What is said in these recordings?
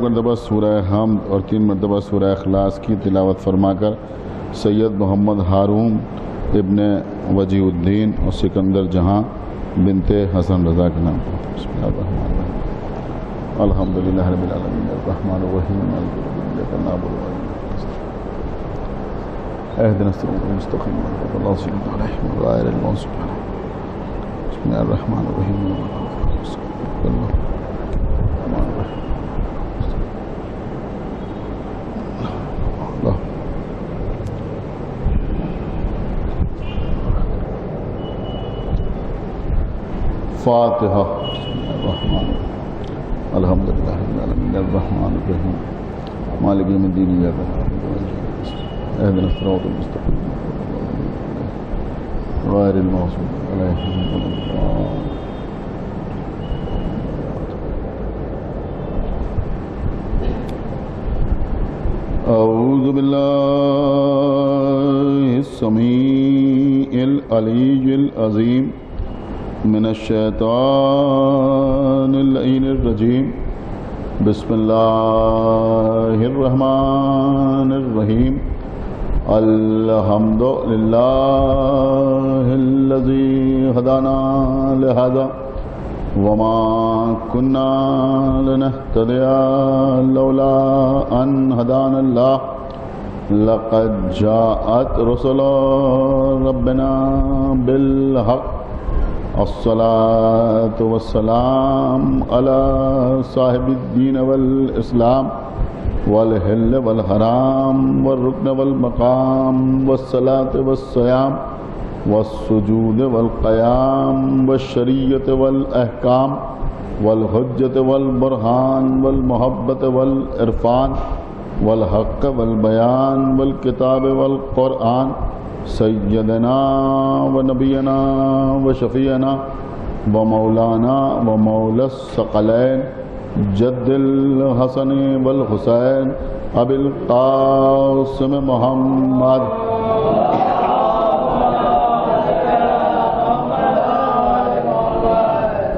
مرتبہ سورہ حمد اور 3 مرتبہ سورہ اخلاص کی تلاوت فرما کر سید محمد ہارون ابن وجیہ الدین اور سکندر جہاں بنت حسن رضا کے نام پر بسم اللہ الرحمن الرحیم الحمدللہ رب العالمین الرحمن الرحیم مالک یوم الدین ایاک نعبد و ایاک نستعین اهدنا الصراط المستقیم صراط الذین انعمت علیہم غیر المغضوب علیہم بسم اللہ الرحمن الرحیم فاتحہ الحمدللہ رب العالمین الرحمن الرحیم مالک یوم الدین ایاک نعبد و ایاک نستعین اهدنا الصراط المستقیم غیر المغضوب علیہم ولا الضالین اعوذ باللہ السمیع العلی العظیم من الشیطان اللعین الرجیم بسم اللہ الرحمن الرحیم الحمد للہ الذی ہدانا لہذا وما كنا لنهتدي لولا ان هدانا الله لقد جاءت رسل ربنا بالحق الصلاة والسلام على صاحب الدين والإسلام والحل والحرام والركن والمقام والصلاة والصيام والسجود والقيام والشريعة والأحكام والحجة والبرهان والمحبة والعرفان والحق والبيان والكتاب والقرآن سيدنا ونبينا وشفيعنا ومولانا ومولى الثقلين جد الحسن والحسين أبي القاسم محمد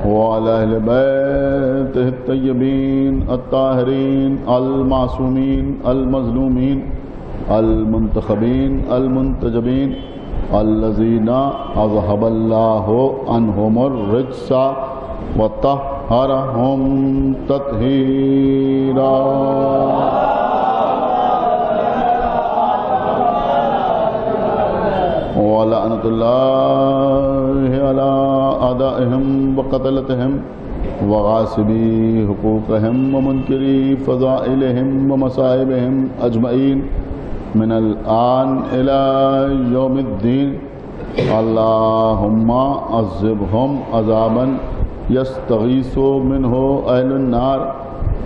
وعلى أهل بيته الطيبين الطاهرين المعصومين المظلومين المنتخبين المنتجبين الذين أذهب الله عنهم الرجس وطهرهم تطهيرا ولعنة الله على أعدائهم وقتلتهم وغاصبي حقوقهم ومنكري فضائلهم ومصائبهم أجمعين من الآن إلى يوم الدين اللهم عذبهم عذابا يستغيث منه أهل النار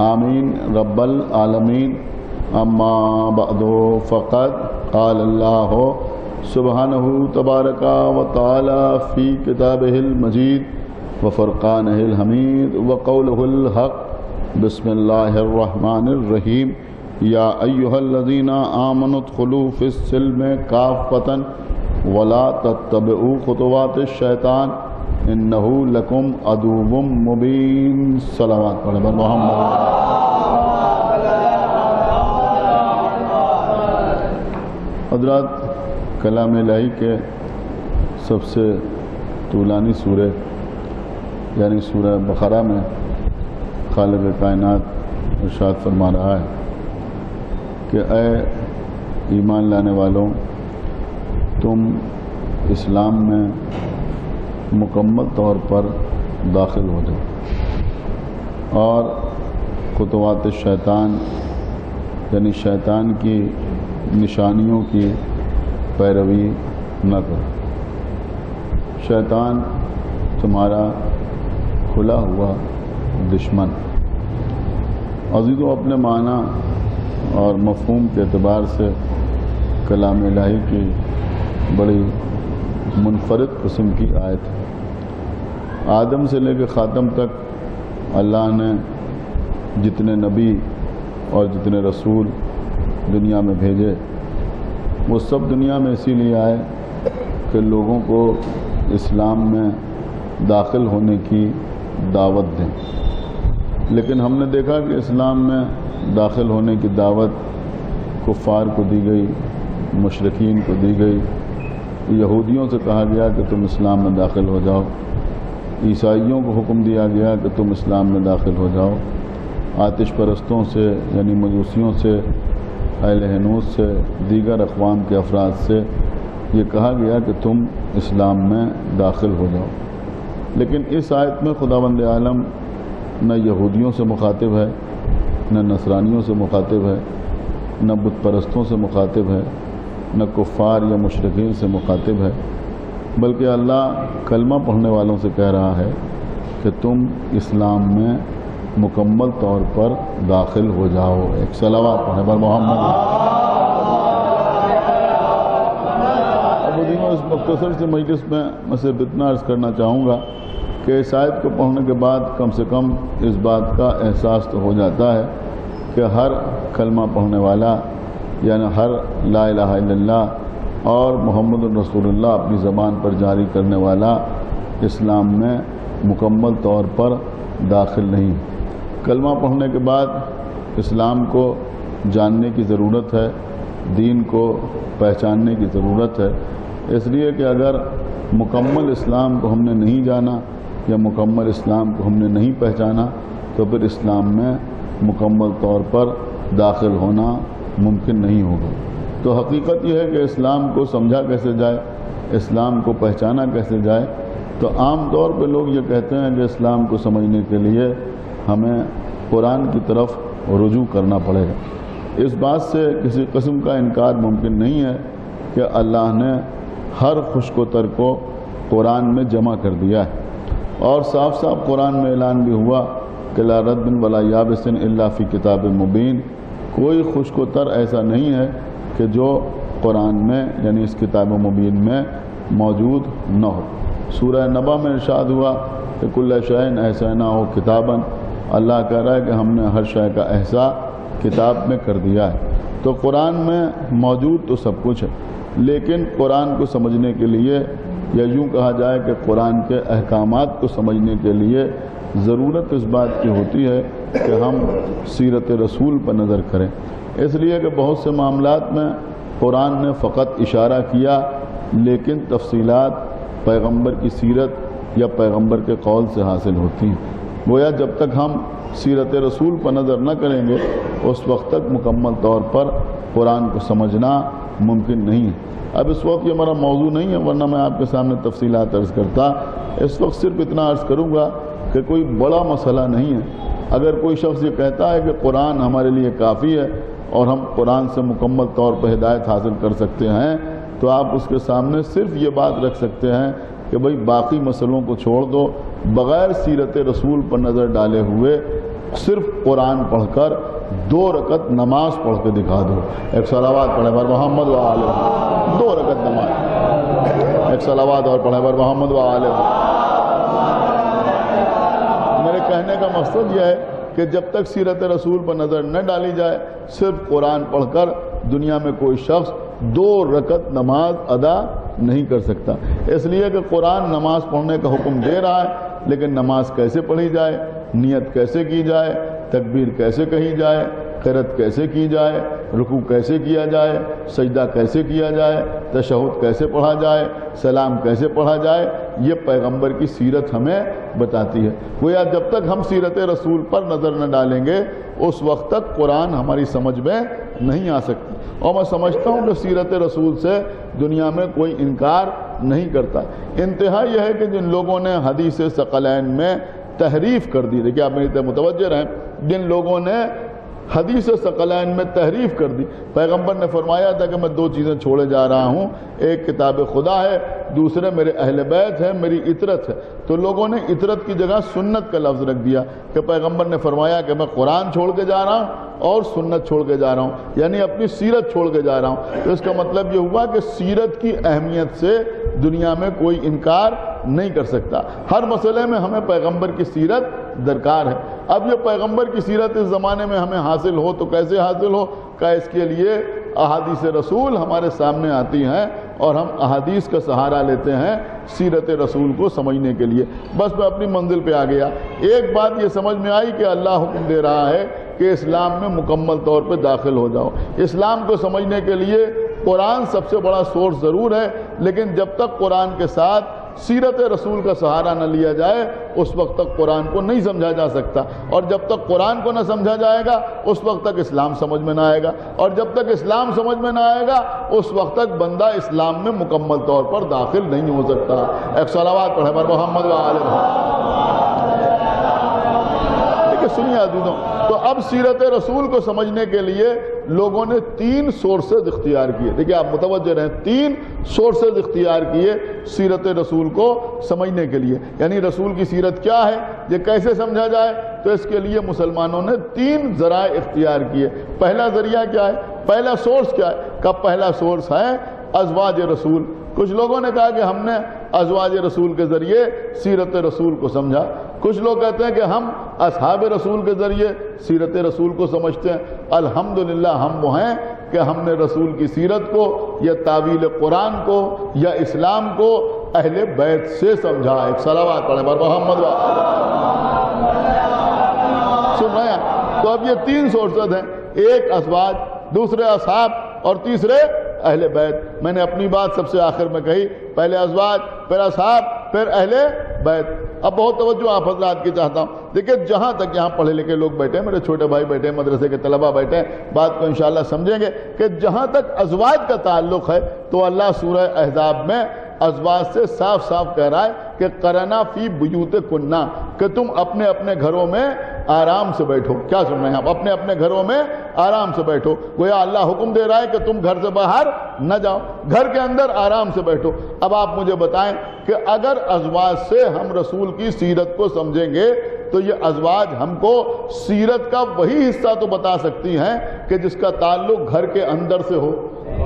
آمين رب العالمين أما بعد فقد قال الله سبحانه تبارك وتعالى في كتابه المجيد وفرقانه الحميد وقوله الحق بسم الله الرحمن الرحيم يا أيها الذين آمنوا ادخلوا في السلم كافة ولا تتبعوا خطوات الشيطان إنه لكم عدو مبين صلوات على محمد حضرات کلام الہی کے سب سے طولانی سورہ یعنی سورہ بقرہ میں خالق کائنات ارشاد فرما رہا ہے کہ اے ایمان لانے والوں تم اسلام میں مکمل طور پر داخل ہو جاؤ اور خطوات شیطان یعنی شیطان کی نشانیوں کی پیروی نہ کرو شیطان تمہارا کھلا ہوا دشمن عزیزوں اپنے معنی اور مفہوم کے اعتبار سے کلام الہی کی بڑی منفرد قسم کی آیت ہے آدم سے لے کے خاتم تک اللہ نے جتنے نبی اور جتنے رسول دنیا میں بھیجے وہ سب دنیا میں اسی لیے آئے کہ لوگوں کو اسلام میں داخل ہونے کی دعوت دیں لیکن ہم نے دیکھا کہ اسلام میں داخل ہونے کی دعوت کفار کو دی گئی، مشرکین کو دی گئی، یہودیوں سے کہا گیا کہ تم اسلام میں داخل ہو جاؤ، عیسائیوں کو حکم دیا گیا کہ تم اسلام میں داخل ہو جاؤ، آتش پرستوں سے یعنی مجوسیوں سے، اہل ہنوز سے، دیگر اقوام کے افراد سے یہ کہا گیا کہ تم اسلام میں داخل ہو جاؤ۔ لیکن اس آیت میں خداوند عالم نہ یہودیوں سے مخاطب ہے، نہ نصرانیوں سے مخاطب ہے، نہ بت پرستوں سے مخاطب ہے، نہ کفار یا مشرکین سے مخاطب ہے، بلکہ اللہ کلمہ پڑھنے والوں سے کہہ رہا ہے کہ تم اسلام میں مکمل طور پر داخل ہو جاؤ۔ ایک صلوات پڑھیں بر محمد۔ اب اس مختصر سے مجلس میں صرف اتنا عرض کرنا چاہوں گا کہ اس آیت کو پڑھنے کے بعد کم سے کم اس بات کا احساس تو ہو جاتا ہے کہ ہر کلمہ پڑھنے والا یعنی ہر لا الہ الا اللہ اور محمد رسول اللہ اپنی زبان پر جاری کرنے والا اسلام میں مکمل طور پر داخل نہیں۔ کلمہ پڑھنے کے بعد اسلام کو جاننے کی ضرورت ہے، دین کو پہچاننے کی ضرورت ہے، اس لیے کہ اگر مکمل اسلام کو ہم نے نہیں جانا یا مکمل اسلام کو ہم نے نہیں پہچانا تو پھر اسلام میں مکمل طور پر داخل ہونا ممکن نہیں ہوگا۔ تو حقیقت یہ ہے کہ اسلام کو سمجھا کیسے جائے، اسلام کو پہچانا کیسے جائے، تو عام طور پہ لوگ یہ کہتے ہیں کہ اسلام کو سمجھنے کے لیے ہمیں قرآن کی طرف رجوع کرنا پڑے گا۔ اس بات سے کسی قسم کا انکار ممکن نہیں ہے کہ اللہ نے ہر خشک و تر کو قرآن میں جمع کر دیا ہے، اور صاف صاف قرآن میں اعلان بھی ہوا کہ لا رد ولا یابس الا فی کتاب مبین، کوئی خشک و تر ایسا نہیں ہے کہ جو قرآن میں یعنی اس کتاب مبین میں موجود نہ ہو۔ سورہ نبا میں ارشاد ہوا کہ کل شیء احصیناہ کتابا، اللہ کہہ رہا ہے کہ ہم نے ہر شے کا احصاء کتاب میں کر دیا ہے۔ تو قرآن میں موجود تو سب کچھ ہے، لیکن قرآن کو سمجھنے کے لیے یا یوں کہا جائے کہ قرآن کے احکامات کو سمجھنے کے لیے ضرورت اس بات کی ہوتی ہے کہ ہم سیرت رسول پر نظر کریں۔ اس لیے کہ بہت سے معاملات میں قرآن نے فقط اشارہ کیا، لیکن تفصیلات پیغمبر کی سیرت یا پیغمبر کے قول سے حاصل ہوتی ہیں۔ گویا جب تک ہم سیرت رسول پر نظر نہ کریں گے اس وقت تک مکمل طور پر قرآن کو سمجھنا ممکن نہیں ہے۔ اب اس وقت یہ ہمارا موضوع نہیں ہے، ورنہ میں آپ کے سامنے تفصیلات عرض کرتا۔ اس وقت صرف اتنا عرض کروں گا کہ کوئی بڑا مسئلہ نہیں ہے۔ اگر کوئی شخص یہ کہتا ہے کہ قرآن ہمارے لیے کافی ہے اور ہم قرآن سے مکمل طور پر ہدایت حاصل کر سکتے ہیں، تو آپ اس کے سامنے صرف یہ بات رکھ سکتے ہیں کہ بھئی باقی مسئلوں کو چھوڑ دو، بغیر سیرت رسول پر نظر ڈالے ہوئے صرف قرآن پڑھ کر 2 رکعت نماز پڑھ کے دکھا دو۔ ایک صلوات پڑھیں بر محمد و آل محمد۔ 2 رکعت نماز، ایک صلوات اور پڑھیں بر محمد و آل محمد۔ میرے کہنے کا مقصد یہ ہے کہ جب تک سیرت رسول پر نظر نہ ڈالی جائے، صرف قرآن پڑھ کر دنیا میں کوئی شخص 2 رکعت نماز ادا نہیں کر سکتا۔ اس لیے کہ قرآن نماز پڑھنے کا حکم دے رہا ہے، لیکن نماز کیسے پڑھی جائے، نیت کیسے کی جائے، تکبیر کیسے کہی جائے، قرأت کیسے کی جائے، رکوع کیسے کیا جائے، سجدہ کیسے کیا جائے، تشہد کیسے پڑھا جائے، سلام کیسے پڑھا جائے، یہ پیغمبر کی سیرت ہمیں بتاتی ہے۔ گویا جب تک ہم سیرت رسول پر نظر نہ ڈالیں گے اس وقت تک قرآن ہماری سمجھ میں نہیں آ سکتی۔ اور میں سمجھتا ہوں کہ سیرت رسول سے دنیا میں کوئی انکار نہیں کرتا۔ انتہا یہ ہے کہ جن لوگوں نے حدیث ثقلین میں تحریف کر دی، دیکھیں آپ میری طرف متوجہ رہیں، جن لوگوں نے حدیث ثقلین میں تحریف کر دی، پیغمبر نے فرمایا تھا کہ میں 2 چیزیں چھوڑے جا رہا ہوں، ایک کتاب خدا ہے، دوسرے میرے اہل بیت ہے، میری اطرت ہے۔ تو لوگوں نے اطرت کی جگہ سنت کا لفظ رکھ دیا کہ پیغمبر نے فرمایا کہ میں قرآن چھوڑ کے جا رہا ہوں اور سنت چھوڑ کے جا رہا ہوں، یعنی اپنی سیرت چھوڑ کے جا رہا ہوں۔ تو اس کا مطلب یہ ہوا کہ سیرت کی اہمیت سے دنیا میں کوئی انکار نہیں کر سکتا۔ ہر مسئلے میں ہمیں پیغمبر کی سیرت درکار ہے۔ اب یہ پیغمبر کی سیرت اس زمانے میں ہمیں حاصل ہو تو کیسے حاصل ہو؟ کہ اس کے لیے احادیث رسول ہمارے سامنے آتی ہیں اور ہم احادیث کا سہارا لیتے ہیں سیرت رسول کو سمجھنے کے لیے۔ بس میں اپنی منزل پہ آ گیا۔ ایک بات یہ سمجھ میں آئی کہ اللہ حکم دے رہا ہے کہ اسلام میں مکمل طور پہ داخل ہو جاؤ۔ اسلام کو سمجھنے کے لیے قرآن سب سے بڑا سورس ضرور ہے، لیکن جب تک قرآن کے ساتھ سیرت رسول کا سہارا نہ لیا جائے اس وقت تک قرآن کو نہیں سمجھا جا سکتا، اور جب تک قرآن کو نہ سمجھا جائے گا اس وقت تک اسلام سمجھ میں نہ آئے گا، اور جب تک اسلام سمجھ میں نہ آئے گا اس وقت تک بندہ اسلام میں مکمل طور پر داخل نہیں ہو سکتا۔ ایک صلوات پڑھے بر محمد و آل محمد۔ دیکھیں سنیے عزیزوں، تو اب سیرت رسول کو سمجھنے کے لیے لوگوں نے 3 سورسز اختیار کیے۔ دیکھیں آپ متوجہ رہیں، 3 سورسز اختیار کیے سیرت رسول کو سمجھنے کے لیے، یعنی رسول کی سیرت کیا ہے، یہ کیسے سمجھا جائے، تو اس کے لیے مسلمانوں نے 3 ذرائع اختیار کیے۔ پہلا ذریعہ کیا ہے، پہلا سورس کیا ہے؟ کہ پہلا سورس ہے ازواج رسول۔ کچھ لوگوں نے کہا کہ ہم نے ازواج رسول کے ذریعے سیرت رسول کو سمجھا، کچھ لوگ کہتے ہیں کہ ہم اصحاب رسول کے ذریعے سیرت رسول کو سمجھتے ہیں۔ الحمدللہ ہم وہ ہیں کہ ہم نے رسول کی سیرت کو یا تعویل قرآن کو یا اسلام کو اہل بیت سے سمجھا۔ ایک صلوات پڑھیں بر محمد و سن رہے ہیں؟ تو اب یہ 3 سورسز ہیں، ایک ازواج، دوسرے اصحاب اور تیسرے اہل بیت۔ میں نے اپنی بات سب سے آخر میں کہی، پہلے ازواج، پھر اصحاب، پھر اہل بیت۔ اب بہت توجہ آپ حضرات کی چاہتا ہوں۔ دیکھیں جہاں تک یہاں پڑھے لکھے لوگ بیٹھے ہیں، میرے چھوٹے بھائی بیٹھے ہیں، مدرسے کے طلبہ بیٹھے ہیں، بات کو انشاءاللہ سمجھیں گے کہ جہاں تک ازواج کا تعلق ہے تو اللہ سورہ احزاب میں ازواج سے صاف صاف کہہ رہا ہے کہ قرنا فی بیوتکنا، کہ تم اپنے اپنے گھروں میں آرام سے بیٹھو۔ کیا سن رہے ہیں آپ؟ اپنے اپنے گھروں میں آرام سے بیٹھو۔ گویا اللہ حکم دے رہا ہے کہ تم گھر سے باہر نہ جاؤ، گھر کے اندر آرام سے بیٹھو۔ اب آپ مجھے بتائیں کہ اگر ازواج سے ہم رسول کی سیرت کو سمجھیں گے تو یہ ازواج ہم کو سیرت کا وہی حصہ تو بتا سکتی ہیں کہ جس کا تعلق گھر کے اندر سے ہو۔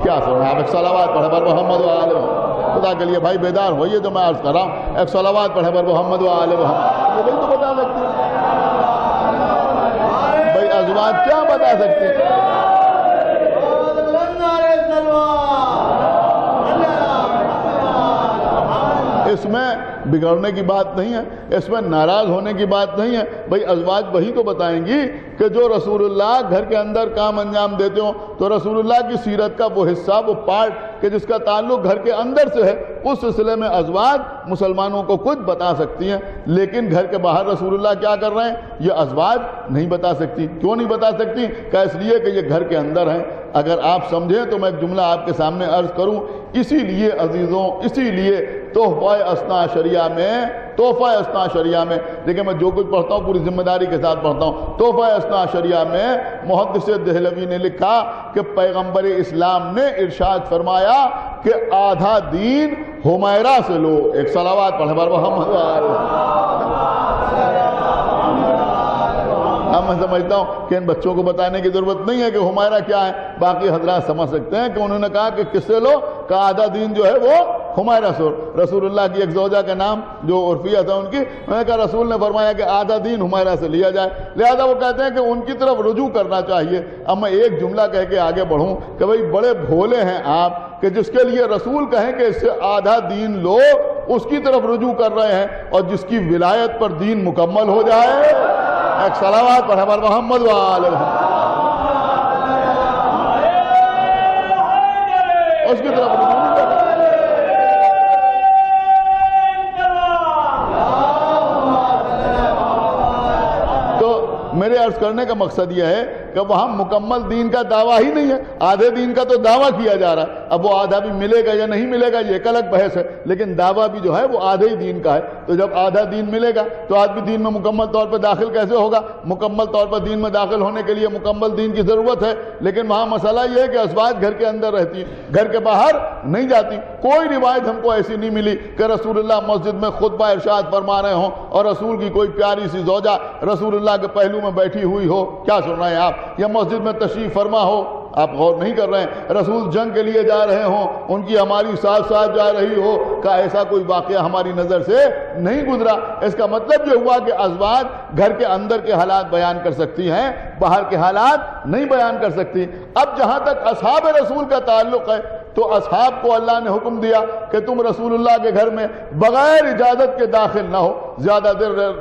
کیا سن رہے ہیں آپ؟ ایک صلوات پڑھے بر محمد و آل محمد۔ خدا کے لیے بھائی بیدار ہوئیے جو میں عرض کر رہا ہوں، ایک صلوات پڑھے بر محمد و آل محمد۔ یہ وہی تو بتا سکتی ہیں بھائی، ازواج کیا بتا سکتی ہیں؟ اس میں بگڑنے کی بات نہیں ہے، اس میں ناراض ہونے کی بات نہیں ہے۔ بھئی ازواج وہی تو بتائیں گی کہ جو رسول اللہ گھر کے اندر کام انجام دیتے ہوں، تو رسول اللہ کی سیرت کا وہ حصہ، وہ پارٹ کہ جس کا تعلق گھر کے اندر سے ہے، اس سلسلے میں ازواج مسلمانوں کو کچھ بتا سکتی ہیں، لیکن گھر کے باہر رسول اللہ کیا کر رہے ہیں یہ ازواج نہیں بتا سکتی۔ کیوں نہیں بتا سکتی؟ کہ اس لیے کہ یہ گھر کے اندر ہیں۔ اگر آپ سمجھیں تو میں ایک جملہ آپ کے سامنے عرض کروں، اسی لیے عزیزوں، اسی لیے تحفہ اثنا شریعہ میں دیکھیں میں جو کچھ پڑھتا ہوں پوری ذمہ داری کے ساتھ پڑھتا ہوں۔ تحفہ اثنا شریعہ میں محدث دہلوی نے لکھا کہ پیغمبر اسلام نے ارشاد فرمایا کہ آدھا دین حمیرہ سے لو۔ ایک صلوات پڑھیں بر محمد۔ اب میں سمجھتا ہوں کہ ان بچوں کو بتانے کی ضرورت نہیں ہے کہ حمیرہ کیا ہے، باقی حضرات سمجھ سکتے ہیں کہ انہوں نے کہا کہ کس سے لو، کہ آدھا دین جو ہے وہ حمیرہ سے۔ رسول اللہ کی ایک زوجہ کا نام جو عرفیہ تھا ان کی، انہوں نے کہا رسول نے فرمایا کہ آدھا دین حمیرہ سے لیا جائے، لہذا وہ کہتے ہیں کہ ان کی طرف رجوع کرنا چاہیے۔ اب میں ایک جملہ کہہ کے آگے بڑھوں کہ بھئی بڑے بھولے ہیں آپ کہ جس کے لیے رسول کہیں کہ اس سے آدھا دین لو، اس کی طرف رجوع کر رہے ہیں، اور جس کی ولایت پر دین مکمل ہو جائے، ایک صلوات پڑھے بر محمد و آل محمد، اس کی طرف رجوع نہیں کر رہے۔ میرے عرض کرنے کا مقصد یہ ہے کہ وہاں مکمل دین کا دعویٰ ہی نہیں ہے، آدھے دین کا تو دعویٰ کیا جا رہا ہے۔ اب وہ آدھا بھی ملے گا یا نہیں ملے گا یہ ایک الگ بحث ہے، لیکن دعویٰ بھی جو ہے وہ آدھے ہی دین کا ہے۔ تو جب آدھا دین ملے گا تو آدمی دین میں مکمل طور پر داخل کیسے ہوگا؟ مکمل طور پر دین میں داخل ہونے کے لیے مکمل دین کی ضرورت ہے، لیکن وہاں مسئلہ یہ ہے کہ ازواج گھر کے اندر رہتی ہیں، گھر کے باہر نہیں جاتی۔ کوئی روایت ہم کو ایسی نہیں ملی کہ رسول اللہ مسجد میں خطبہ ارشاد فرما رہے ہوں اور رسول کی کوئی پیاری سی زوجہ رسول اللہ کے پہلو میں بیٹھی ہوئی ہو۔ کیا سن رہے ہیں آپ؟ یا مسجد میں تشریف فرما ہو، آپ غور نہیں کر رہے ہیں، رسول جنگ کے لیے جا رہے ہوں، ان کی ہماری ساتھ ساتھ جا رہی ہو، کہ ایسا کوئی واقعہ ہماری نظر سے نہیں گزرا۔ اس کا مطلب یہ ہوا کہ ازواج گھر کے اندر کے حالات بیان کر سکتی ہیں، باہر کے حالات نہیں بیان کر سکتی۔ اب جہاں تک اصحاب رسول کا تعلق ہے تو اصحاب کو اللہ نے حکم دیا کہ تم رسول اللہ کے گھر میں بغیر اجازت کے داخل نہ ہو، زیادہ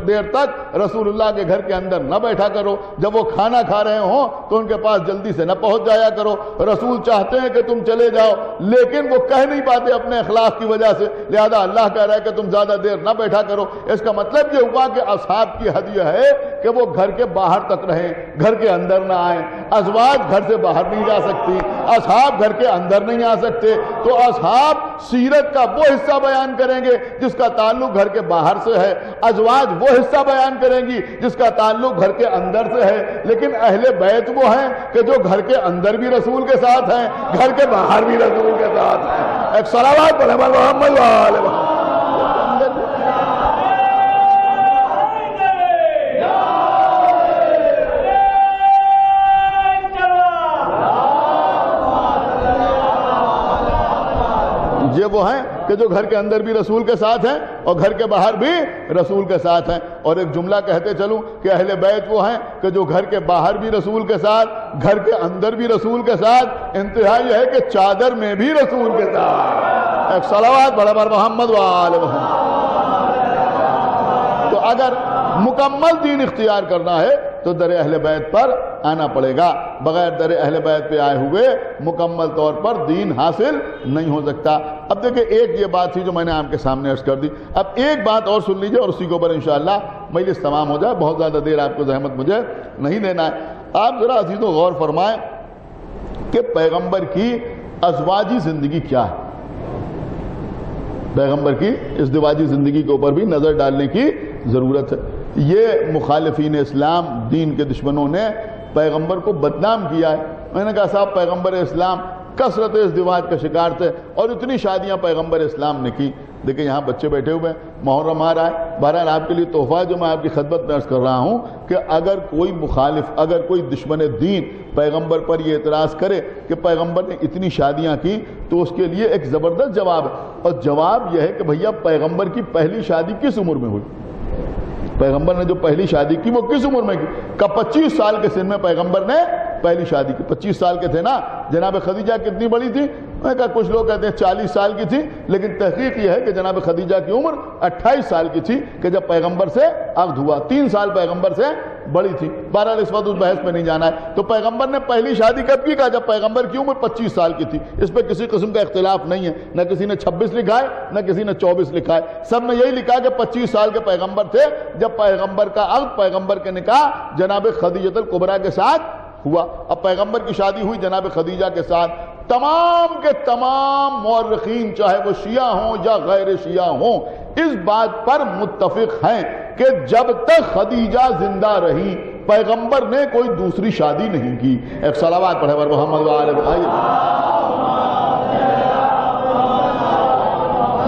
دیر تک رسول اللہ کے گھر کے اندر نہ بیٹھا کرو، جب وہ کھانا کھا رہے ہوں تو ان کے پاس جلدی سے نہ پہنچ جایا کرو، رسول چاہتے ہیں کہ تم چلے جاؤ لیکن وہ کہہ نہیں پاتے اپنے اخلاق کی وجہ سے، لہذا اللہ کہہ رہا ہے کہ تم زیادہ دیر نہ بیٹھا کرو۔ اس کا مطلب یہ ہوا کہ اصحاب کی حد یہ ہے کہ وہ گھر کے باہر تک رہیں، گھر کے اندر نہ آئیں۔ ازواج گھر سے باہر نہیں جا سکتی، اصحاب گھر کے اندر نہیں آ سکتے، تو اصحاب سیرت کا وہ حصہ بیان کریں گے جس کا تعلق گھر کے باہر سے ہے، ازواج وہ حصہ بیان کریں گی جس کا تعلق گھر کے اندر سے ہے، لیکن اہل بیت وہ ہیں کہ جو گھر کے اندر بھی رسول کے ساتھ ہیں، گھر کے باہر بھی رسول کے ساتھ ہیں۔ ایک صلوات پڑھیں محمد و آل محمد۔ یہ وہ ہیں کہ جو گھر کے اندر بھی رسول کے ساتھ ہیں اور گھر کے باہر بھی رسول کے ساتھ ہیں۔ اور ایک جملہ کہتے چلوں کہ اہل بیت وہ ہیں کہ جو گھر کے باہر بھی رسول کے ساتھ، گھر کے اندر بھی رسول کے ساتھ، انتہا یہ ہے کہ چادر میں بھی رسول کے ساتھ۔ ایک صلوات بڑا بار محمد و آل محمد۔ تو اگر مکمل دین اختیار کرنا ہے تو در اہل بیت پر آنا پڑے گا، بغیر در اہل بیت پہ آئے ہوئے مکمل طور پر دین حاصل نہیں ہو سکتا۔ اب دیکھیں ایک یہ بات تھی جو میں نے آپ کے سامنے عرض کر دی، اب ایک بات اور سن لیجئے اور اسی کے اوپر انشاءاللہ مجلس تمام ہو جائے، بہت زیادہ دیر آپ کو زحمت مجھے نہیں دینا ہے۔ آپ ذرا عزیزو غور فرمائیں کہ پیغمبر کی ازواجی زندگی کیا ہے، پیغمبر کی ازدواجی زندگی کے اوپر بھی نظر ڈالنے کی ضرورت ہے۔ یہ مخالفین اسلام، دین کے دشمنوں نے پیغمبر کو بدنام کیا ہے۔ میں نے کہا صاحب پیغمبر اسلام کثرت ازدواج کا شکار تھے اور اتنی شادیاں پیغمبر اسلام نے کی۔ دیکھیں یہاں بچے بیٹھے ہوئے ہیں، محرم آ رہا ہے، بہرحال آپ کے لیے تحفہ ہے جو میں آپ کی خدمت میں عرض کر رہا ہوں کہ اگر کوئی مخالف، اگر کوئی دشمن دین پیغمبر پر یہ اعتراض کرے کہ پیغمبر نے اتنی شادیاں کی تو اس کے لیے ایک زبردست جواب ہے، اور جواب یہ ہے کہ بھیا پیغمبر کی پہلی شادی کس عمر میں ہوئی؟ پیغمبر نے جو پہلی شادی کی وہ کس عمر میں کی؟ کہ 25 سال کے سن میں پیغمبر نے پہلی شادی کی۔ 25 سال کے تھے نا۔ جناب خدیجہ کتنی بڑی تھی؟ میں کہا کچھ لوگ کہتے ہیں 40 سال کی تھی، لیکن تحقیق یہ ہے کہ جناب خدیجہ کی عمر 28 سال کی تھی کہ جب پیغمبر سے عقد ہوا، 3 سال پیغمبر سے بڑی تھی۔ بہرحال اس وقت اس بحث میں نہیں جانا ہے۔ تو پیغمبر نے پہلی شادی کب کی؟ کہا جب پیغمبر کی عمر 25 سال کی تھی۔ اس پہ کسی قسم کا اختلاف نہیں ہے، نہ کسی نے 26 لکھا ہے نہ کسی نے 24 لکھا ہے، سب نے یہی لکھا کہ 25 سال کے پیغمبر تھے جب پیغمبر کا عقد، پیغمبر کے نکاح جناب خدیجہ الکبریٰ کے ساتھ ہوا۔ اب پیغمبر کی شادی ہوئی جناب خدیجہ کے ساتھ۔ تمام کے تمام مورخین چاہے وہ شیعہ ہوں یا غیر شیعہ ہوں اس بات پر متفق ہیں کہ جب تک خدیجہ زندہ رہی پیغمبر نے کوئی دوسری شادی نہیں کی۔ ایک صلوات پڑھے محمد و آل محمد۔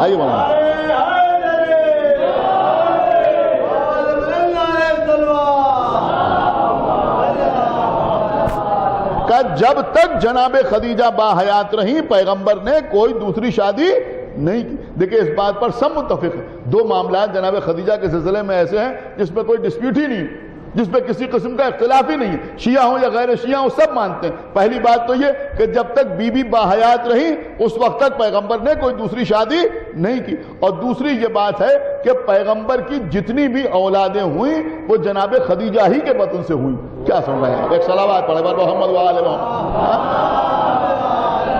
آئیے مولانا۔ جب تک جناب خدیجہ باحیات رہی پیغمبر نے کوئی دوسری شادی نہیں کی۔ دیکھیں اس بات پر سب متفق ہیں۔ دو معاملات جناب خدیجہ کے سلسلے میں ایسے ہیں جس پہ کوئی ڈسپیوٹ ہی نہیں، جس پہ کسی قسم کا اختلاف ہی نہیں ہے، شیعہ ہوں یا غیر شیعہ ہوں سب مانتے ہیں۔ پہلی بات تو یہ کہ جب تک بی بی باحیات رہی اس وقت تک پیغمبر نے کوئی دوسری شادی نہیں کی، اور دوسری یہ بات ہے کہ پیغمبر کی جتنی بھی اولادیں ہوئیں وہ جناب خدیجہ ہی کے بطن سے ہوئیں۔ کیا سن رہے ہیں؟ ایک صلوات پڑھے محمد و آل محمد۔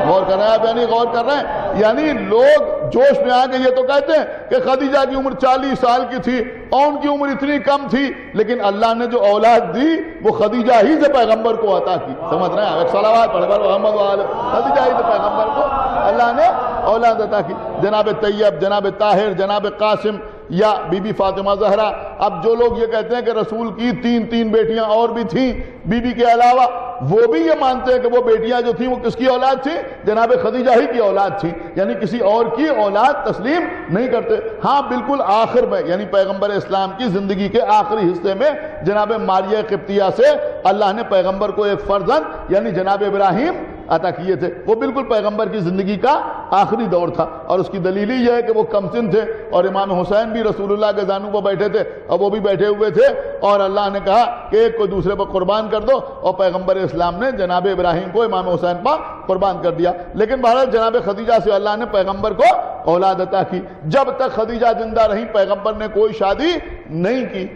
غور کر رہے ہیں آپ؟ یعنی غور کر رہے ہیں، یعنی لوگ جوش میں آ کے یہ تو کہتے ہیں کہ خدیجہ کی عمر 40 سال کی تھی اور ان کی عمر اتنی کم تھی، لیکن اللہ نے جو اولاد دی وہ خدیجہ ہی سے پیغمبر کو عطا کی۔ سمجھ رہے ہیں؟ ایک صلوات پڑھے محمد و آل محمد۔ خدیجہ ہی سے پیغمبر کو اللہ نے اولاد عطا کی۔ جناب طیب، جناب طاہر، جناب قاسم یا بی بی فاطمہ زہرا۔ اب جو لوگ یہ کہتے ہیں کہ رسول کی تین بیٹیاں اور بھی تھیں بی بی کے علاوہ، وہ بھی یہ مانتے ہیں کہ وہ بیٹیاں جو تھیں وہ کس کی اولاد تھیں؟ جناب خدیجہ ہی کی اولاد تھی، یعنی کسی اور کی اولاد تسلیم نہیں کرتے۔ ہاں بالکل آخر میں یعنی پیغمبر اسلام کی زندگی کے آخری حصے میں جناب ماریہ قبطیہ سے اللہ نے پیغمبر کو ایک فرزند یعنی جناب ابراہیم عطا کیے تھے۔ وہ بالکل پیغمبر کی زندگی کا آخری دور تھا، اور اس کی دلیل یہ ہے کہ وہ کم سن تھے اور امام حسین بھی رسول اللہ کے زانو پر بیٹھے تھے اور وہ بھی بیٹھے ہوئے تھے، اور اللہ نے کہا کہ ایک کو دوسرے پر قربان کر دو، اور پیغمبر اسلام نے جناب ابراہیم کو امام حسین پر قربان کر دیا. لیکن بہرحال جناب خدیجہ سے اللہ نے پیغمبر کو اولاد عطا کی. جب تک خدیجہ زندہ رہی پیغمبر نے کوئی شادی نہیں کی.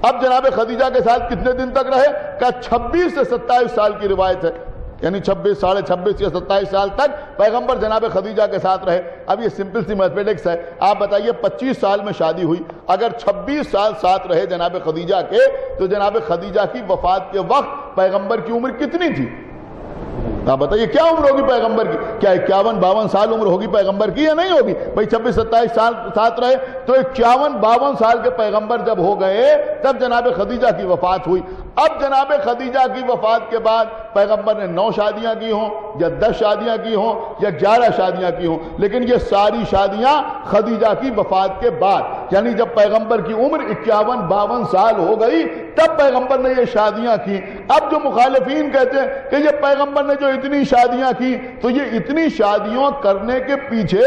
اب جناب خدیجہ کے ساتھ کتنے دن تک رہے؟ کہ 26 سے 27 سال کی روایت ہے، یعنی 26 ساڑھے 26 یا 27 سال تک پیغمبر جناب خدیجہ کے ساتھ رہے. اب یہ سمپل سی میتھمیٹکس ہے. آپ بتائیے 25 سال میں شادی ہوئی، اگر 26 سال ساتھ رہے جناب خدیجہ کے، تو جناب خدیجہ کی وفات کے وقت پیغمبر کی عمر کتنی تھی؟ آپ بتائیے کیا عمر ہوگی پیغمبر کی؟ کیا 51-52 سال عمر ہوگی پیغمبر کی یا نہیں ہوگی؟ بھائی 26-27 سال ساتھ رہے تو 51-52 سال کے پیغمبر جب ہو گئے تب جناب خدیجہ کی وفات ہوئی. اب جناب خدیجہ کی وفات کے بعد پیغمبر نے 9 شادیاں کی ہوں یا 10 شادیاں کی ہوں یا 11 شادیاں کی ہوں، لیکن یہ ساری شادیاں خدیجہ کی وفات کے بعد، یعنی جب پیغمبر کی عمر 51-52 سال ہو گئی تب پیغمبر نے یہ شادیاں کی. اب جو مخالفین کہتے ہیں کہ یہ پیغمبر نے جو اتنی شادیاں کی، تو یہ اتنی شادیوں کرنے کے پیچھے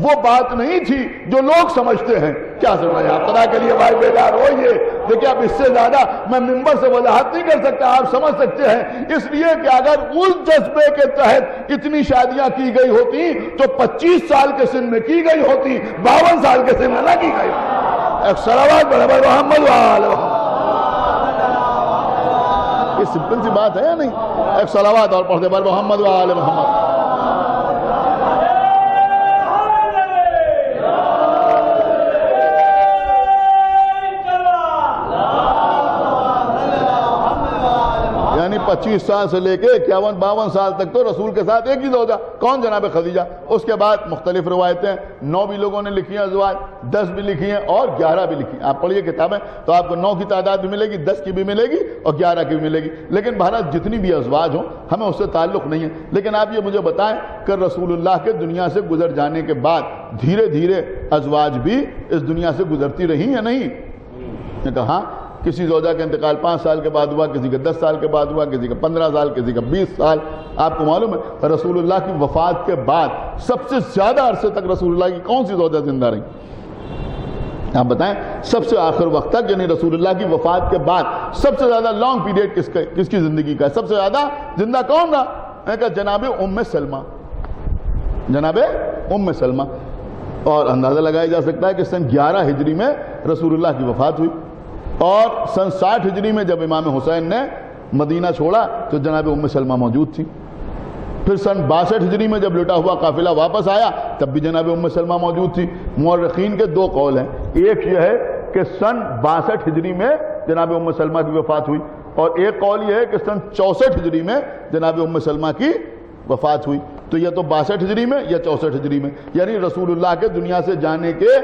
وہ بات نہیں تھی جو لوگ سمجھتے ہیں. کیا سمجھا؟ خدا کے لیے بھائی بیدار ہوئیے. دیکھیں اب اس سے زیادہ میں ممبر سے وضاحت نہیں کر سکتا، آپ سمجھ سکتے ہیں. اس لیے کہ اگر اس جذبے کے تحت اتنی شادیاں کی گئی ہوتی تو 25 سال کے سن میں کی گئی ہوتی، 52 سال کے سن میں نہ کی گئی. ایک صلوات برابر محمد وآل محمد. یہ سمپل سی بات ہے یا نہیں؟ ایک صلوات اور پڑھتے بر محمد وآل محمد. یعنی 25 سال سے لے کے 51-52 سال تک تو رسول کے ساتھ ایک ہی زوجہ. کون؟ جناب خدیجہ. اس کے بعد مختلف روایتیں 9 بھی لوگوں نے لکھی ہیں ازواج، 10 بھی لکھی ہیں اور 11 بھی لکھی ہیں. آپ پڑھیے کتابیں تو آپ کو 9 کی تعداد بھی ملے گی، 10 کی بھی ملے گی اور 11 کی بھی ملے گی. لیکن بہرحال جتنی بھی ازواج ہوں ہمیں اس سے تعلق نہیں ہے. لیکن آپ یہ مجھے بتائیں کہ رسول اللہ کے دنیا سے گزر جانے کے بعد دھیرے دھیرے ازواج بھی اس دنیا سے گزرتی رہی یا نہیں؟ نے کہا ہاں، کسی زوجہ کا انتقال 5 سال کے بعد ہوا، کسی کا 10 سال کے بعد ہوا، کسی کا 15 سال، کسی کا 20 سال. آپ کو معلوم ہے رسول اللہ کی وفات کے بعد سب سے زیادہ عرصے تک رسول اللہ کی کون سی زوجہ زندہ رہی؟ آپ بتائیں. سب سے آخر وقت تک، یعنی رسول اللہ کی وفات کے بعد سب سے زیادہ لانگ پیریڈ کس کی زندگی کا ہے؟ سب سے زیادہ زندہ کون رہا؟ میں کہا جناب ام سلمہ. جناب ام سلمہ. اور اندازہ لگایا جا سکتا ہے کہ سن 11 ہجری میں رسول اللہ کی وفات ہوئی، اور سن 60 ہجری میں جب امام حسین نے مدینہ چھوڑا تو جناب ام سلمہ موجود تھی. پھر سن 62 ہجری میں جب لٹا ہوا قافلہ واپس آیا تب بھی جناب ام سلمہ موجود تھی. مورخین کے 2 قول ہیں. ایک یہ ہے کہ سن 62 ہجری میں جناب ام سلمہ کی وفات ہوئی، اور ایک قول یہ ہے کہ سن 64 ہجری میں جناب ام سلمہ کی وفات ہوئی. تو یہ تو 62 ہجری میں یا 64 ہجری میں، یعنی رسول اللہ کے دنیا سے جانے کے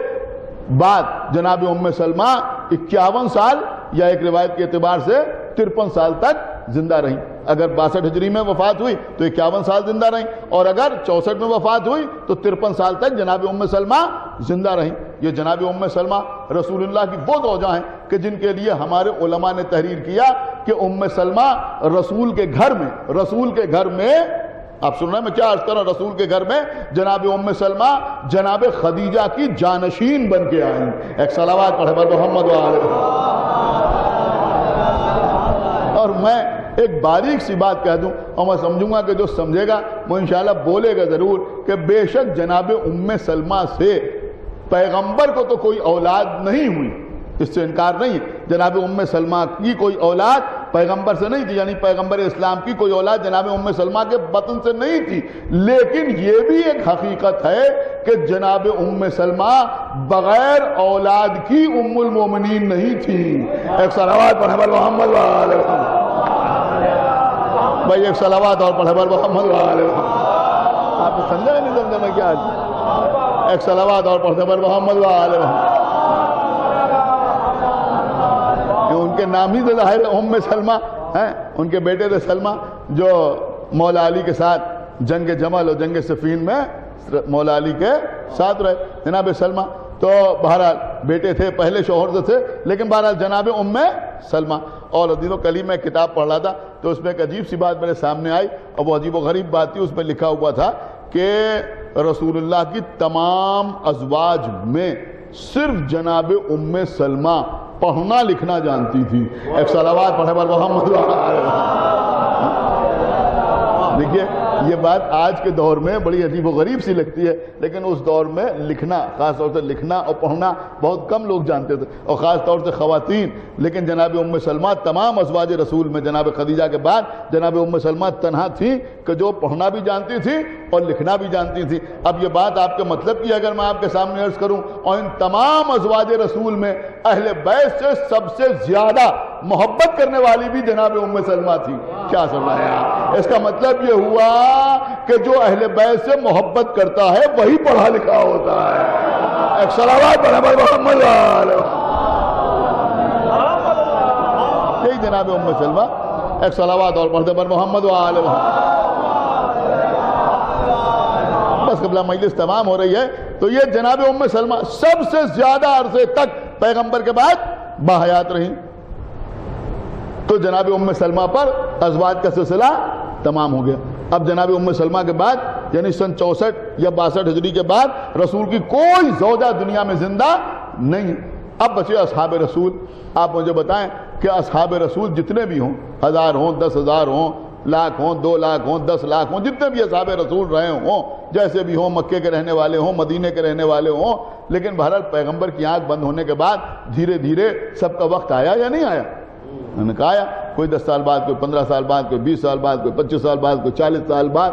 بعد جناب ام سلمہ 51 سال یا ایک روایت کے اعتبار سے 53 سال تک زندہ رہیں. اگر 62 ہجری میں وفات ہوئی تو 51 سال زندہ رہیں، اور اگر 64 میں وفات ہوئی تو 53 سال تک جناب ام سلمہ زندہ رہیں. یہ جناب ام سلمہ رسول اللہ کی وہ زوجہ ہیں کہ جن کے لیے ہمارے علماء نے تحریر کیا کہ ام سلمہ رسول کے گھر میں آپ سن رہے ہیں میں کیا عرض کر رہا ہوں، رسول کے گھر میں جناب ام سلمہ جناب خدیجہ کی جانشین بن کے آئیں. ایک صلوات پڑھے بر محمد وآلہ. اور میں ایک باریک سی بات کہہ دوں اور میں سمجھوں گا کہ جو سمجھے گا وہ انشاءاللہ بولے گا ضرور کہ بے شک جناب ام سلمہ سے پیغمبر کو تو کوئی اولاد نہیں ہوئی، اس سے انکار نہیں ہے. جناب ام سلمہ کی کوئی اولاد پیغمبر سے نہیں تھی، یعنی پیغمبر اسلام کی کوئی اولاد جناب ام سلمہ کے بطن سے نہیں تھی. لیکن یہ بھی ایک حقیقت ہے کہ جناب ام سلمہ بغیر اولاد کی ام المومنین نہیں تھی. ایک صلوات پڑھے بر محمد وآلہ محمد. بھائی ایک صلوات اور پڑھے بر محمد وآلہ محمد. آپ نے سمجھا نہیں سمجھا میں کیا؟ ایک صلوات اور پڑھے بر محمد وآلہ محمد. ان کے نام ہی ظاہر ام سلمہ ہیں، ان کے بیٹے تھے سلمہ جو مولا علی کے ساتھ جنگ جمل اور جنگ صفین میں مولا علی کے ساتھ رہے. جناب سلمہ تو بہرحال بیٹے تھے، پہلے شوہر سے تھے، لیکن بہرحال جناب ام سلمہ. اور عزیز و کلیم میں کتاب پڑھ رہا تھا تو اس میں ایک عجیب سی بات میرے سامنے آئی، اور وہ عجیب و غریب بات تھی. اس میں لکھا ہوا تھا کہ رسول اللہ کی تمام ازواج میں صرف جناب ام سلمہ پڑھنا لکھنا جانتی تھی. ایک صلوات پڑھے بر محمد. دیکھیے یہ بات آج کے دور میں بڑی عجیب و غریب سی لگتی ہے، لیکن اس دور میں لکھنا، خاص طور سے لکھنا اور پڑھنا بہت کم لوگ جانتے تھے، اور خاص طور سے خواتین۔ لیکن جناب ام سلمہ تمام ازواج رسول میں جناب خدیجہ کے بعد جناب ام سلمہ تنہا تھی کہ جو پڑھنا بھی جانتی تھی اور لکھنا بھی جانتی تھی۔ اب یہ بات آپ کے مطلب کی اگر میں آپ کے سامنے عرض کروں، اور ان تمام ازواج رسول میں اہل بیت سے سب سے زیادہ محبت کرنے والی بھی جناب ام سلمہ تھی۔ کیا سمجھ رہے ہیں؟ اس کا مطلب یہ ہوا کہ جو اہل بیت سے محبت کرتا ہے وہی پڑھا لکھا ہوتا ہے۔ ایک صلوات پڑھیں محمد علیہ یہی جناب ام سلمہ، ایک صلوات اور پڑھتے پر محمد علیہ محمد۔ بس قبلہ مجلس تمام ہو رہی ہے، تو یہ جناب ام سلمہ سب سے زیادہ عرصے تک پیغمبر کے بعد باحیات رہی، تو جناب ام سلمہ پر ازواج کا سلسلہ تمام ہو گیا۔ اب جناب ام سلمہ کے بعد یعنی سن 64 یا 62 ہجری کے بعد رسول کی کوئی زوجہ دنیا میں زندہ نہیں۔ اب بچے اصحاب رسول۔ آپ مجھے بتائیں کہ اصحاب رسول جتنے بھی ہوں، 1000 ہوں، 10,000 ہوں، لاکھ ہوں، 2 لاکھ ہوں، 10 لاکھ ہوں، جتنے بھی اصحاب رسول رہے ہوں، جیسے بھی ہوں، مکے کے رہنے والے ہوں، مدینے کے رہنے والے ہوں، لیکن بہرحال پیغمبر کی آنکھ بند ہونے کے بعد دھیرے دھیرے سب کا وقت آیا یا نہیں آیا؟ انہوں نے کہا آیا، کوئی 10 سال بعد، کوئی 15 سال بعد، کوئی 20 سال بعد، کوئی 25 سال بعد، کوئی 40 سال بعد۔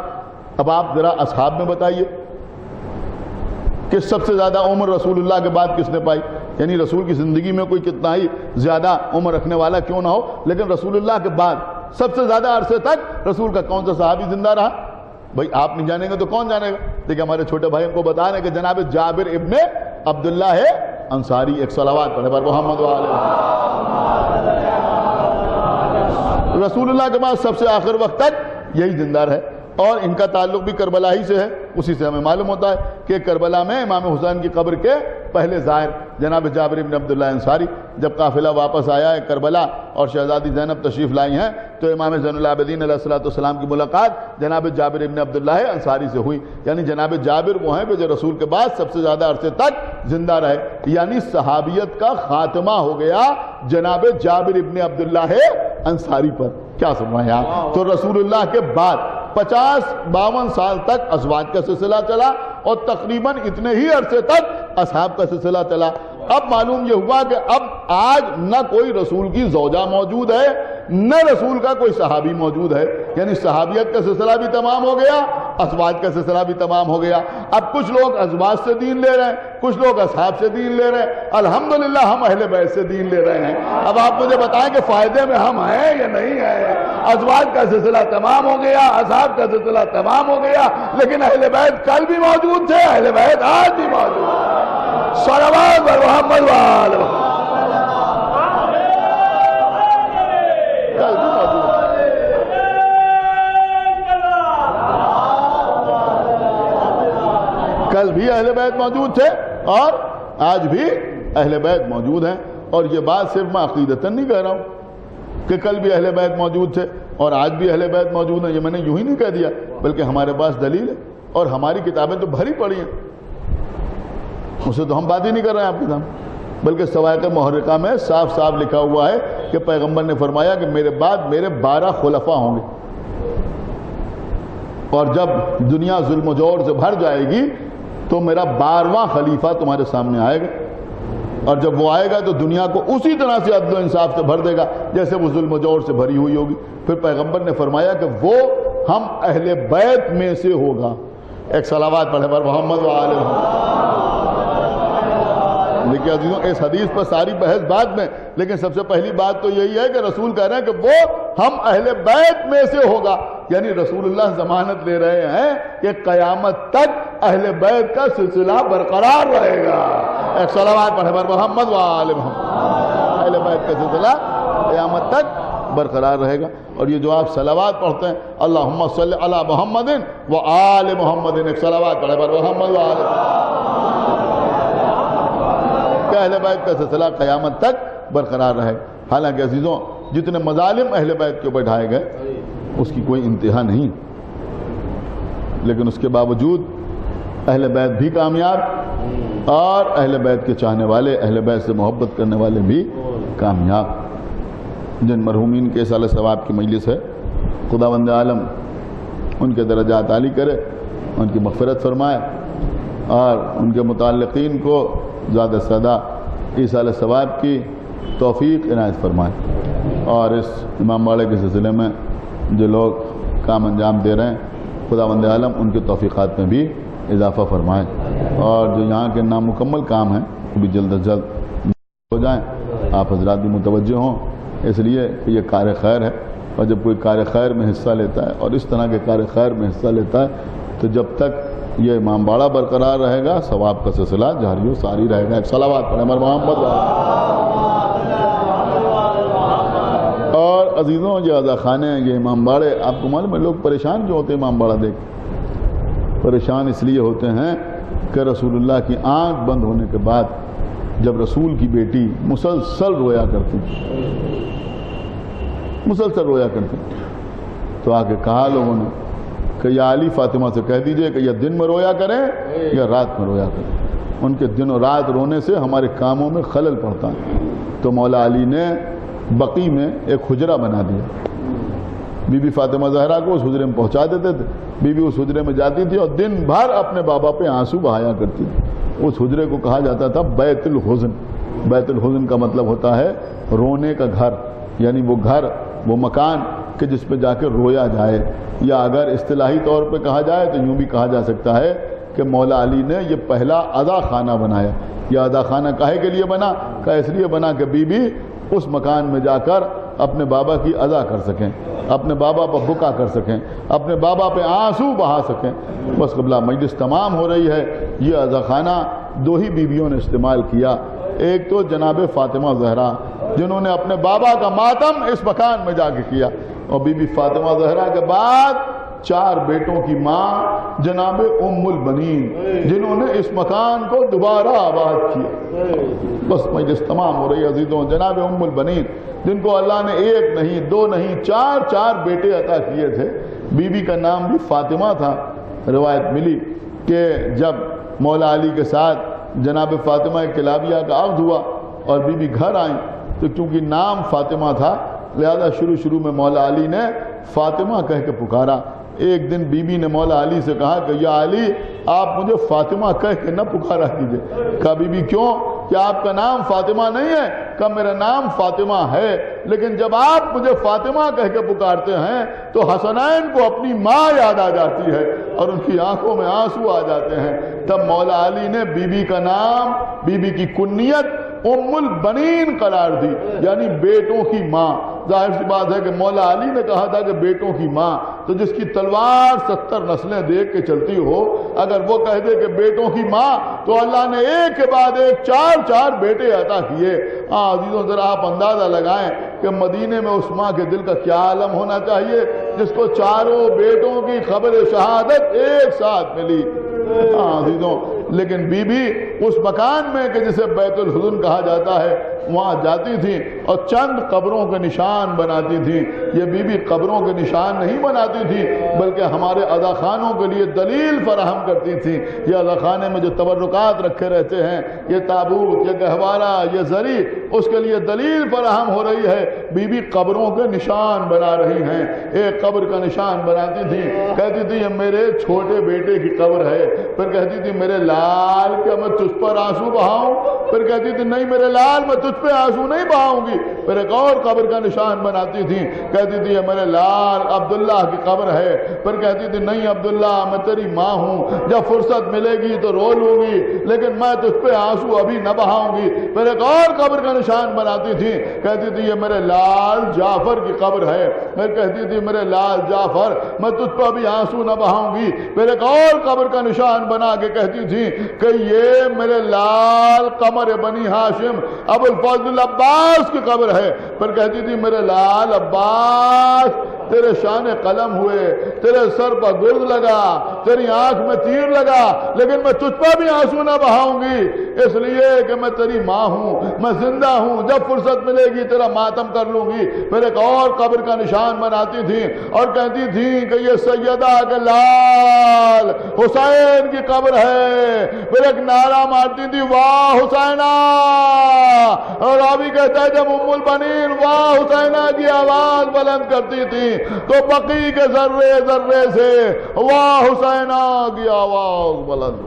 اب آپ ذرا اصحاب میں بتائیے کہ سب سے زیادہ عمر رسول اللہ کے بعد کس نے پائی؟ یعنی رسول کی زندگی میں کوئی کتنا ہی زیادہ عمر رکھنے والا کیوں نہ ہو، لیکن رسول اللہ کے بعد سب سے زیادہ عرصے تک رسول کا کون سا صحابی زندہ رہا؟ بھائی آپ نہیں جانیں گے تو کون جانے گا؟ دیکھیں ہمارے چھوٹے بھائیوں کو بتا رہے ہیں کہ جناب جابر ابن عبداللہ ہے انصاری۔ ایک صلوات پڑھے پر محمد علیہ۔ رسول اللہ کے بعد سب سے آخر وقت تک یہی زندہ رہے، اور ان کا تعلق بھی کربلا ہی سے ہے۔ اسی سے ہمیں معلوم ہوتا ہے کہ کربلا میں امام حسین کی قبر کے پہلے زائر جناب جابر ابن عبداللہ انصاری، جب قافلہ واپس آیا ہے کربلا اور شہزادی زینب تشریف لائی ہیں، تو امام زین العابدین علیہ السلام کی ملاقات جناب جابر ابن عبداللہ انصاری سے ہوئی۔ یعنی جناب جابر وہ ہیں جو رسول کے بعد سب سے زیادہ عرصے تک زندہ رہے، یعنی صحابیت کا خاتمہ ہو گیا جناب جابر ابن عبداللہ انصاری پر۔ کیا سمجھ رہے ہیں؟ تو رسول اللہ کے بعد 50-52 سال تک ازواج کا سلسلہ چلا، اور تقریباً اتنے ہی عرصے تک اصحاب کا سلسلہ چلا۔ اب معلوم یہ ہوا کہ اب آج نہ کوئی رسول کی زوجہ موجود ہے، نہ رسول کا کوئی صحابی موجود ہے، یعنی صحابیت کا سلسلہ بھی تمام ہو گیا، ازواج کا سلسلہ بھی تمام ہو گیا۔ اب کچھ لوگ ازواج سے دین لے رہے ہیں، کچھ لوگ اصحاب سے دین لے رہے ہیں۔ الحمدللہ ہم اہل بیت سے دین لے رہے ہیں۔ اب آپ مجھے بتائیں کہ فائدے میں ہم ہیں یا نہیں ہیں؟ ازواج کا سلسلہ تمام ہو گیا، اصحاب کا سلسلہ تمام ہو گیا، لیکن اہل بیت کل بھی موجود تھے، اہل بیت آج بھی موجود ہیں۔ صلوات بر محمد وآلہ کل بھی موجود ہیں۔ کل بھی اہل بیت موجود تھے اور آج بھی اہل بیت موجود ہیں۔ اور یہ بات صرف میں عقیدتاً نہیں کہہ رہا ہوں کہ کل بھی اہل بیت موجود تھے اور آج بھی اہل بیت موجود ہیں، یہ میں نے یوں ہی نہیں کہہ دیا، بلکہ ہمارے پاس دلیل ہے، اور ہماری کتابیں تو بھری پڑی ہیں، اس سے تو ہم بات ہی نہیں کر رہے ہیں آپ کے سامنے، بلکہ سوائق محرقہ میں صاف صاف لکھا ہوا ہے کہ پیغمبر نے فرمایا کہ میرے بعد میرے 12 خلفاء ہوں گے، اور جب دنیا ظلم و جور سے بھر جائے گی تو میرا 12واں خلیفہ تمہارے سامنے آئے گا، اور جب وہ آئے گا تو دنیا کو اسی طرح سے عدل و انصاف سے بھر دے گا جیسے وہ ظلم و جور سے بھری ہوئی ہوگی۔ پھر پیغمبر نے فرمایا کہ وہ ہم اہل بیت میں سے ہوگا۔ ایک صلوات پڑھے پر محمد وآلہ محمد۔ لیکن عزیزوں اس حدیث پر ساری بحث بعد میں، لیکن سب سے پہلی بات تو یہی ہے کہ رسول کہہ رہے ہیں کہ وہ ہم اہل بیت میں سے ہوگا، یعنی رسول اللہ ضمانت لے رہے ہیں کہ قیامت تک اہل بیت کا سلسلہ برقرار رہے گا۔ ایک صلوات پڑھے پر محمد وآلہ محمد۔ اہل بیت کا سلسلہ قیامت تک برقرار رہے گا۔ اور یہ جو آپ صلوات پڑھتے ہیں اللہم صلی علی محمد وآل محمد، ایک صلوات پڑھے پر محمد وآلہ کہ اہل بیت کا سلسلہ قیامت تک برقرار رہے۔ حالانکہ عزیزوں جتنے مظالم اہل بیت کے اوپر ڈھائے گئے اس کی کوئی انتہا نہیں، لیکن اس کے باوجود اہل بیت بھی کامیاب، اور اہل بیت کے چاہنے والے، اہل بیت سے محبت کرنے والے بھی کامیاب۔ جن مرحومین کے سال ثواب کی مجلس ہے، خداوند عالم ان کے درجات عالی کرے، ان کی مغفرت فرمائے اور ان کے متعلقین کو زیادہ سے زیادہ ایصال ثواب کی توفیق عنایت فرمائے۔ اور اس امام باڑے کے سلسلے میں جو لوگ کام انجام دے رہے ہیں، خداوند عالم ان کے توفیقات میں بھی اضافہ فرمائے، اور جو یہاں کے نامکمل کام ہیں وہ بھی جلد از جلد ہو جائیں۔ آپ حضرات بھی متوجہ ہوں، اس لیے کہ یہ کار خیر ہے، اور جب کوئی کار خیر میں حصہ لیتا ہے اور اس طرح کے کار خیر میں حصہ لیتا ہے تو جب تک یہ امام باڑہ برقرار رہے گا ثواب کا سلسلہ جاری و ساری رہے گا۔ ایک صلوات پڑھیں محمد۔ اور عزیزوں، یہ عزا خانے ہیں، یہ امام باڑے، آپ کو معلوم ہے لوگ پریشان جو ہوتے ہیں امام باڑہ دیکھ، پریشان اس لیے ہوتے ہیں کہ رسول اللہ کی آنکھ بند ہونے کے بعد جب رسول کی بیٹی مسلسل رویا کرتی، مسلسل رویا کرتی، تو آ کے کہا لوگوں نے کہ یا علی فاطمہ سے کہہ دیجئے کہ یا دن میں رویا کریں یا رات میں رویا کریں، ان کے دن و رات رونے سے ہمارے کاموں میں خلل پڑتا ہے۔ تو مولا علی نے بقی میں ایک حجرہ بنا دیا، بی بی فاطمہ زہرا کو اس حجرے میں پہنچا دیتے تھے، بی بی اس حجرے میں جاتی تھی اور دن بھر اپنے بابا پہ آنسو بہایا کرتی تھی۔ اس حجرے کو کہا جاتا تھا بیت الحزن۔ بیت الحزن کا مطلب ہوتا ہے رونے کا گھر، یعنی وہ گھر، وہ مکان کہ جس پہ جا کے رویا جائے، یا اگر اصطلاحی طور پہ کہا جائے تو یوں بھی کہا جا سکتا ہے کہ مولا علی نے یہ پہلا عزا خانہ بنایا۔ یہ عزا خانہ کاہے کے لیے بنا؟ کہ اس لیے بنا کہ بی بی اس مکان میں جا کر اپنے بابا کی عزا کر سکیں، اپنے بابا پر بکا کر سکیں، اپنے بابا پہ آنسو بہا سکیں۔ بس قبلہ مجلس تمام ہو رہی ہے، یہ عزا خانہ دو ہی بیویوں نے استعمال کیا، ایک تو جناب فاطمہ زہرا جنہوں نے اپنے بابا کا ماتم اس مکان میں جا کے کیا، اور بی بی فاطمہ زہرا کے بعد 4 بیٹوں کی ماں جناب ام البنین جنہوں نے اس مکان کو دوبارہ آباد کیا۔ بس مجلس تمام ہو رہی ہے عزیزوں، جناب ام البنین جن کو اللہ نے 1 نہیں 2 نہیں 4 بیٹے عطا کیے تھے۔ بی بی کا نام بھی فاطمہ تھا۔ روایت ملی کہ جب مولا علی کے ساتھ جناب فاطمہ کلابیہ کا عقد ہوا اور بی بی گھر آئیں تو چونکہ نام فاطمہ تھا لہذا شروع میں مولا علی نے فاطمہ کہہ کے پکارا۔ ایک دن بی بی نے مولا علی سے کہا کہ یا علی آپ مجھے فاطمہ کہہ کے نہ پکارا کیجئے۔ کہا بی بی کیوں؟ کیا آپ کا نام فاطمہ نہیں ہے؟ کہا میرا نام فاطمہ ہے، لیکن جب آپ مجھے فاطمہ کہہ کے پکارتے ہیں تو حسنین کو اپنی ماں یاد آ جاتی ہے اور ان کی آنکھوں میں آنسو آ جاتے ہیں۔ تب مولا علی نے بی بی کا نام، بی بی کی کنیت ام البنین قرار دی، یعنی بیٹوں کی ماں۔ ظاہر سی بات ہے کہ مولا علی نے کہا تھا کہ بیٹوں کی ماں، تو جس کی تلوار 70 نسلیں دیکھ کے چلتی ہو، اگر وہ کہہ دے کہ بیٹوں کی ماں تو اللہ نے ایک کے بعد ایک 4 بیٹے عطا کیے۔ عزیزوں ذرا آپ اندازہ لگائیں کہ مدینے میں اس ماں کے دل کا کیا عالم ہونا چاہیے جس کو 4 بیٹوں کی خبر شہادت ایک ساتھ ملی۔ عزیزوں لیکن بی بی اس مکان میں کہ جسے بیت الحزن کہا جاتا ہے وہاں جاتی تھی اور چند قبروں کے نشان بناتی تھی۔ یہ بی بی قبروں کے نشان نہیں بناتی تھی بلکہ ہمارے عزا خانوں کے لیے دلیل فراہم کرتی تھی۔ یہ عزا خانے میں جو تبرکات رکھے رہتے ہیں، یہ تابوت، یہ گہوارہ، یہ زری، اس کے لیے دلیل فراہم ہو رہی ہے۔ بی بی قبروں کے نشان بنا رہی ہیں۔ ایک قبر کا نشان بناتی تھی، کہتی تھی یہ میرے چھوٹے بیٹے کی قبر ہے، پھر کہتی تھی میرے لال کیا میں تجھ پر آنسو بہاؤں؟ پھر کہتی تھی نہیں میرے لال میں تجھ پہ آنسو نہیں بہاؤں گی۔ پھر ایک اور قبر کا نشان بناتی تھی، کہتی تھی یہ میرے لال عبداللہ کی قبر ہے، پھر کہتی تھی نہیں عبداللہ میں تیری ماں ہوں، جب فرصت ملے گی تو رو لوں گی لیکن میں تجھ پہ آنسو ابھی نہ بہاؤں گی۔ پھر ایک اور قبر کا نشان بناتی تھی، کہتی تھی یہ میرے لال جعفر کی قبر ہے، پھر کہتی تھی میرے لال جعفر میں تجھ پہ ابھی آنسو نہ بہاؤں گی۔ پھر ایک اور قبر کا نشان بنا کے کہتی تھی کہ یہ میرے لال قمر بنی ہاشم ابو الفضل عباس کی قبر ہے، پھر کہتی تھی میرے لال عباس تیرے شان قلم ہوئے، تیرے سر پر گرد لگا، تیری آنکھ میں تیر لگا، لیکن میں تجھ پر بھی آنسو نہ بہاؤں گی اس لیے کہ میں تیری ماں ہوں، میں زندہ ہوں، جب فرصت ملے گی تیرا ماتم کر لوں گی۔ پھر ایک اور قبر کا نشان بناتی تھی اور کہتی تھی کہ یہ سیدہ کے لال حسین کی قبر ہے، پھر ایک نعرہ مارتی تھی واہ حسینہ، اور راوی کہتا ہے جب ام البنین واہ حسینہ کی آواز بلند کرتی تھی تو بقی کے ذرے ذرے سے واہ حسینہ کی آواز بلند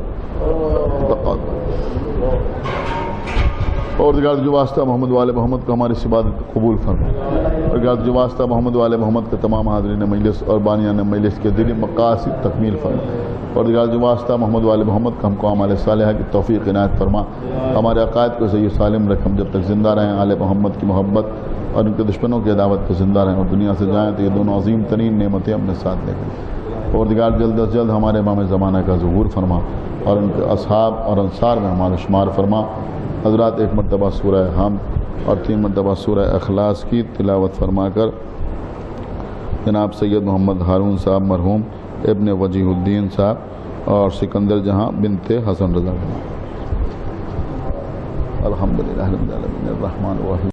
اور دیگر جو واسطہ محمد والے محمد کو ہماری اس عبادت قبول فرما، اور دیگر جو واسطہ محمد والے محمد کے تمام حاضرین مجلس اور بانیان مجلس کے دلی مقاصد تکمیل فرما، اور دیگر جو واسطہ محمد والے محمد کو ہم کو اعمال صالحہ کی توفیق عنایت فرما، ہمارے عقائد کو صحیح سالم رکھ، ہم جب تک زندہ رہیں آل محمد کی محبت اور ان کے دشمنوں کی عداوت پہ زندہ رہیں اور دنیا سے جائیں تو یہ دونوں عظیم ترین نعمتیں اپنے ساتھ لے کر، اور دیگر جلد از جلد ہمارے امام زمانہ کا ظہور فرما اور ان کے اصحاب اور انصار میں ہمارا شمار فرما۔ حضرات ایک مرتبہ سورہ حمد اور 3 مرتبہ سورہ اخلاص کی تلاوت فرما کر جناب سید محمد ہارون صاحب مرحوم ابن وجیہ الدین صاحب اور سکندر جہاں بنت حسن رضا الحمدللہ رب العالمین الرحمن الرحیم